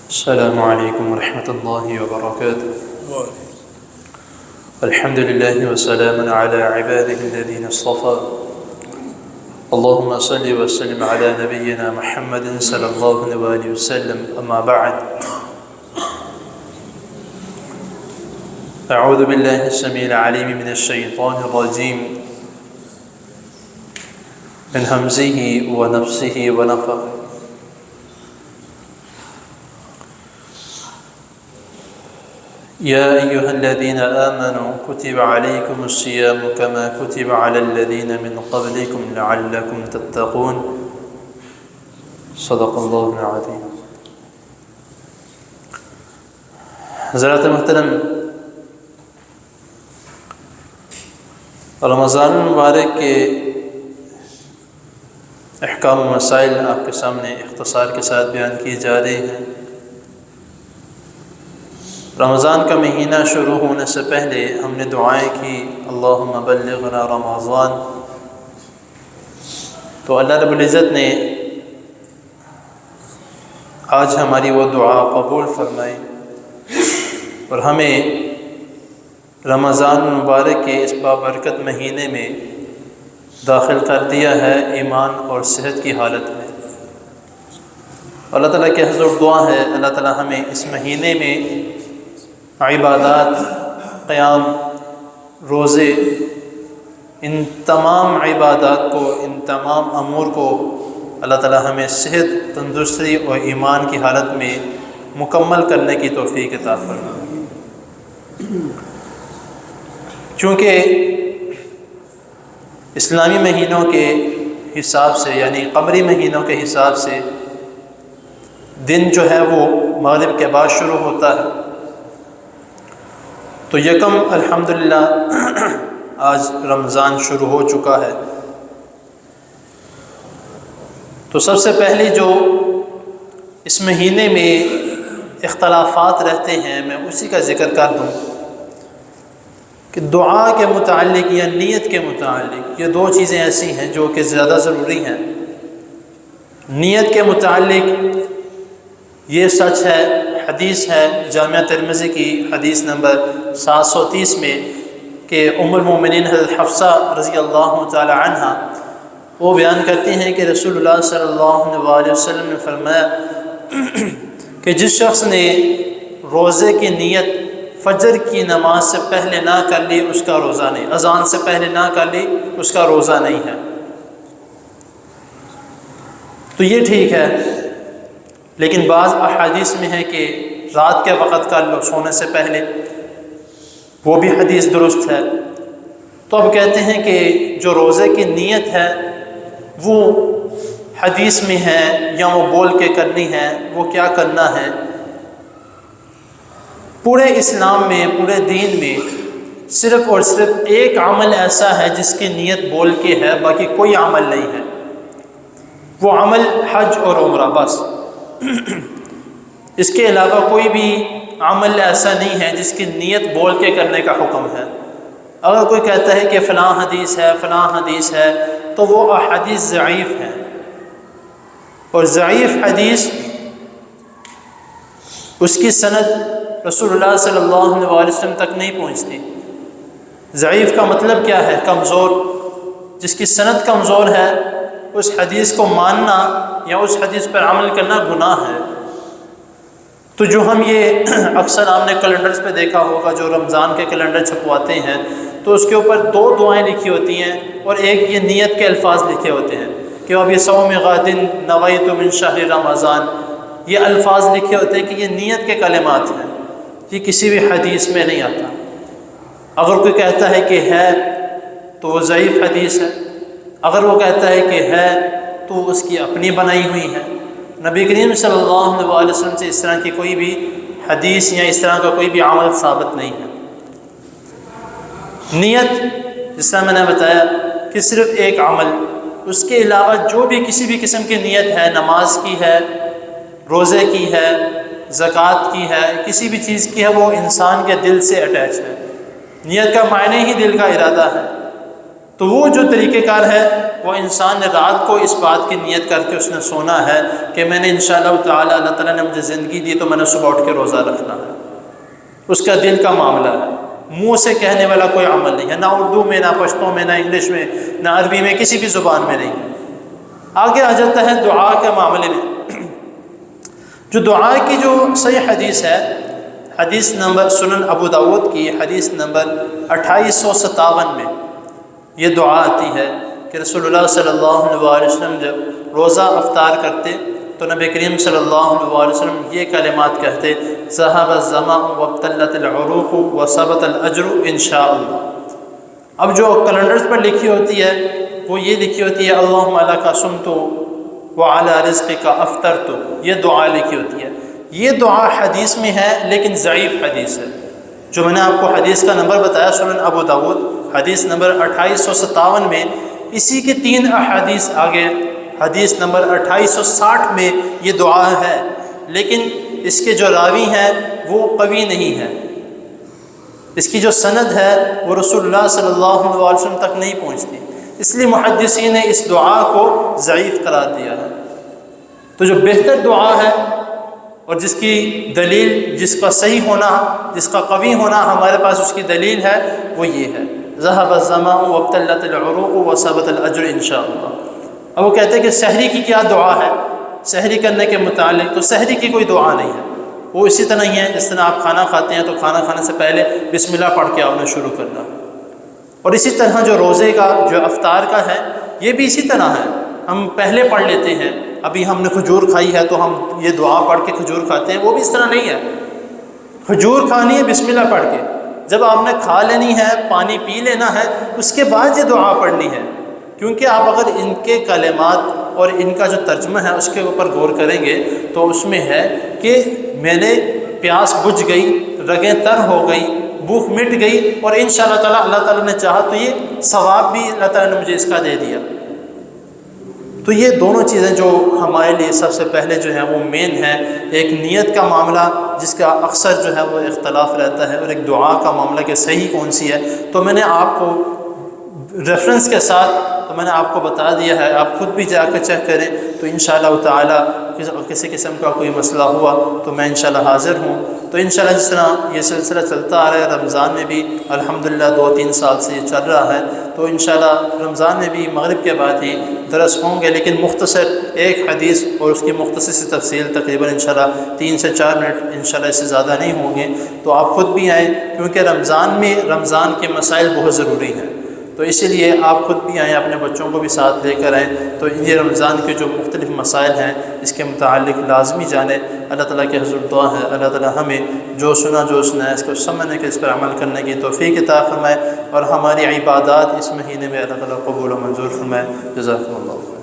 السلام عليكم ورحمة الله وبركاته. الحمد لله وسلام على عباده الذين اصطفى. اللهم صل وسلم على نبينا محمد صلى الله عليه وسلم. أما بعد، أعوذ بالله السميع العليم من الشيطان الرجيم من همزه ونفسه ونفخه. يا أيها الذين آمنوا كتب عليكم الصيام كما كتب على الذين من قبلكم لعلكم تتقون. صدق الله العظيم. حضرات محترم، رمضان المبارک کے احکام و مسائل آپ کے سامنے اختصار کے ساتھ بیان کیے جا رہے ہیں۔ رمضان کا مہینہ شروع ہونے سے پہلے ہم نے دعائیں کی، اللہم بلغنا رمضان، تو اللہ رب العزت نے آج ہماری وہ دعا قبول فرمائی اور ہمیں رمضان مبارک کے اس بابرکت مہینے میں داخل کر دیا ہے ایمان اور صحت کی حالت میں۔ اللہ تعالیٰ کے حضور دعا ہے اللہ تعالیٰ ہمیں اس مہینے میں عبادات، قیام، روزے، ان تمام عبادات کو، ان تمام امور کو اللہ تعالیٰ ہمیں صحت، تندرستی اور ایمان کی حالت میں مکمل کرنے کی توفیق عطا فرمائے۔ چونکہ اسلامی مہینوں کے حساب سے، یعنی قمری مہینوں کے حساب سے دن جو ہے وہ مغرب کے بعد شروع ہوتا ہے، تو یکم الحمدللہ آج رمضان شروع ہو چکا ہے۔ تو سب سے پہلے جو اس مہینے میں اختلافات رہتے ہیں میں اسی کا ذکر کر دوں کہ دعا کے متعلق یا نیت کے متعلق یہ دو چیزیں ایسی ہیں جو کہ زیادہ ضروری ہیں۔ نیت کے متعلق یہ سچ ہے، حدیث ہے جامعہ ترمذی کی حدیث نمبر 730 میں کہ ام المومنین حضرت حفصہ رضی اللہ تعالی عنہ وہ بیان کرتی ہیں کہ رسول اللہ صلی اللہ علیہ وسلم نے فرمایا کہ جس شخص نے روزے کی نیت فجر کی نماز سے پہلے نہ کر لی اس کا روزہ نہیں، اذان سے پہلے نہ کر لی اس کا روزہ نہیں ہے۔ تو یہ ٹھیک ہے، لیکن بعض احادیث میں ہے کہ رات کے وقت کر لو سونے سے پہلے، وہ بھی حدیث درست ہے۔ تو اب کہتے ہیں کہ جو روزے کی نیت ہے وہ حدیث میں ہے یا وہ بول کے کرنی ہے، وہ کیا کرنا ہے؟ پورے اسلام میں، پورے دین میں صرف اور صرف ایک عمل ایسا ہے جس کی نیت بول کے ہے، باقی کوئی عمل نہیں ہے۔ وہ عمل حج اور عمرہ بس، اس کے علاوہ کوئی بھی عمل ایسا نہیں ہے جس کی نیت بول کے کرنے کا حکم ہے۔ اگر کوئی کہتا ہے کہ فلاں حدیث ہے، فلاں حدیث ہے، تو وہ احادیث ضعیف ہیں، اور ضعیف حدیث اس کی سند رسول اللہ صلی اللہ علیہ وسلم تک نہیں پہنچتی۔ ضعیف کا مطلب کیا ہے؟ کمزور، جس کی سند کمزور ہے اس حدیث کو ماننا یا اس حدیث پر عمل کرنا گناہ ہے۔ تو جو ہم یہ اکثر آپ نے کیلنڈرز پہ دیکھا ہوگا جو رمضان کے کیلنڈر چھپواتے ہیں، تو اس کے اوپر 2 دعائیں لکھی ہوتی ہیں اور ایک یہ نیت کے الفاظ لکھے ہوتے ہیں کہ اب یہ صوم غد نویت من شہر رمضان، یہ الفاظ لکھے ہوتے ہیں کہ یہ نیت کے کلمات ہیں، یہ کسی بھی حدیث میں نہیں آتا۔ اگر کوئی کہتا ہے کہ ہے تو وہ ضعیف حدیث ہے، اگر وہ کہتا ہے کہ ہے تو اس کی اپنی بنائی ہوئی ہے۔ نبی کریم صلی اللہ علیہ وسلم سے اس طرح کی کوئی بھی حدیث یا اس طرح کا کوئی بھی عمل ثابت نہیں ہے۔ نیت جس طرح میں نے بتایا کہ صرف ایک عمل، اس کے علاوہ جو بھی کسی بھی قسم کی نیت ہے، نماز کی ہے، روزے کی ہے، زکوٰۃ کی ہے، کسی بھی چیز کی ہے، وہ انسان کے دل سے اٹیچ ہے۔ نیت کا معنی ہی دل کا ارادہ ہے۔ تو وہ جو طریقہ کار ہے وہ انسان نے رات کو اس بات کی نیت کر کے اس نے سونا ہے کہ میں نے انشاءاللہ تعالی اللہ تعالیٰ نے مجھے زندگی دی تو میں نے صبح اٹھ کے روزہ رکھنا ہے. اس کا دل کا معاملہ ہے، منہ سے کہنے والا کوئی عمل نہیں ہے، نہ اردو میں، نہ پشتو میں، نہ انگلش میں، نہ عربی میں، کسی بھی زبان میں نہیں ہے. آگے آ جاتا ہے دعا کے معاملے میں. جو دعا کی جو صحیح حدیث ہے، حدیث نمبر سنن ابو داود کی حدیث نمبر 2857 میں یہ دعا آتی ہے کہ رسول اللہ صلی اللہ علیہ وسلم جب روزہ افطار کرتے تو نبی کریم صلی اللہ علیہ وسلم یہ کلمات کہتے: ذهب الظمأ وابتلت العروق وثبت الاجر انشاءاللہ. اب جو کیلنڈرز پر لکھی ہوتی ہے وہ یہ لکھی ہوتی ہے اللہم لک صمت وعلی رزقک افطرت، یہ دعا لکھی ہوتی ہے. یہ دعا حدیث میں ہے لیکن ضعیف حدیث ہے. جو میں نے آپ کو حدیث کا نمبر بتایا سنن ابو داود حدیث نمبر 2857 میں، اسی کے 3 احادیث آگے حدیث نمبر 2860 میں یہ دعا ہے، لیکن اس کے جو راوی ہیں وہ قوی نہیں ہے. اس کی جو سند ہے وہ رسول اللہ صلی اللہ علیہ وسلم تک نہیں پہنچتی، اس لیے محدثین نے اس دعا کو ضعیف قرار دیا ہے. تو جو بہتر دعا ہے اور جس کی دلیل، جس کا صحیح ہونا، جس کا قوی ہونا ہمارے پاس اس کی دلیل ہے، وہ یہ ہے ذهب الظمأ وابتلت العروق وثبت الاجر انشاءاللہ. اب وہ کہتے ہیں کہ سحری کی کیا دعا ہے، سحری کرنے کے متعلق تو سحری کی کوئی دعا نہیں ہے. وہ اسی طرح ہی ہے جس طرح آپ کھانا کھاتے ہیں تو کھانا کھانے سے پہلے بسم اللہ پڑھ کے آپ نے شروع کرنا. اور اسی طرح جو روزے کا، جو افطار کا ہے، یہ بھی اسی طرح ہے. ہم پہلے پڑھ لیتے ہیں، ابھی ہم نے کھجور کھائی ہے تو ہم یہ دعا پڑھ کے کھجور کھاتے ہیں، وہ بھی اس طرح نہیں ہے. کھجور کھانی ہے بسم اللہ پڑھ کے، جب آپ نے کھا لینی ہے، پانی پی لینا ہے، اس کے بعد یہ دعا پڑھنی ہے. کیونکہ آپ اگر ان کے کلمات اور ان کا جو ترجمہ ہے اس کے اوپر غور کریں گے تو اس میں ہے کہ میں نے پیاس بجھ گئی، رگیں تر ہو گئی، بھوک مٹ گئی، اور انشاءاللہ تعالیٰ اللہ تعالیٰ نے چاہا تو یہ ثواب بھی اللہ تعالیٰ نے مجھے اس کا دے دیا. تو یہ دونوں چیزیں جو ہمارے لیے سب سے پہلے جو ہیں وہ مین ہے. ایک نیت کا معاملہ جس کا اکثر جو ہے وہ اختلاف رہتا ہے، اور ایک دعا کا معاملہ کہ صحیح کون سی ہے. تو میں نے آپ کو ریفرنس کے ساتھ تو میں نے آپ کو بتا دیا ہے، آپ خود بھی جا کر چیک کریں. تو انشاءاللہ تعالیٰ کسی قسم کا کوئی مسئلہ ہوا تو میں انشاءاللہ حاضر ہوں. تو انشاءاللہ جس طرح یہ سلسلہ چلتا آ رہا ہے، رمضان میں بھی الحمدللہ 2-3 سال سے یہ چل رہا ہے، تو انشاءاللہ رمضان میں بھی مغرب کے بعد ہی درس ہوں گے، لیکن مختصر ایک حدیث اور اس کی مختصر سی تفصیل تقریباً انشاءاللہ 3 سے 4 منٹ، انشاءاللہ اس سے زیادہ نہیں ہوں گے. تو آپ خود بھی آئیں، کیونکہ رمضان میں رمضان کے مسائل بہت ضروری ہیں. تو اسی لیے آپ خود بھی آئیں، اپنے بچوں کو بھی ساتھ لے کر آئیں. تو یہ رمضان کے جو مختلف مسائل ہیں اس کے متعلق لازمی جانیں. اللہ تعالیٰ کے حضور دعا ہے اللہ تعالیٰ ہمیں جو سنا ہے اس کو سمجھنے کے، اس پر عمل کرنے کی توفیق عطا فرمائے، اور ہماری عبادات اس مہینے میں اللہ تعالیٰ قبول و منظور فرمائے. جزاکم اللہ.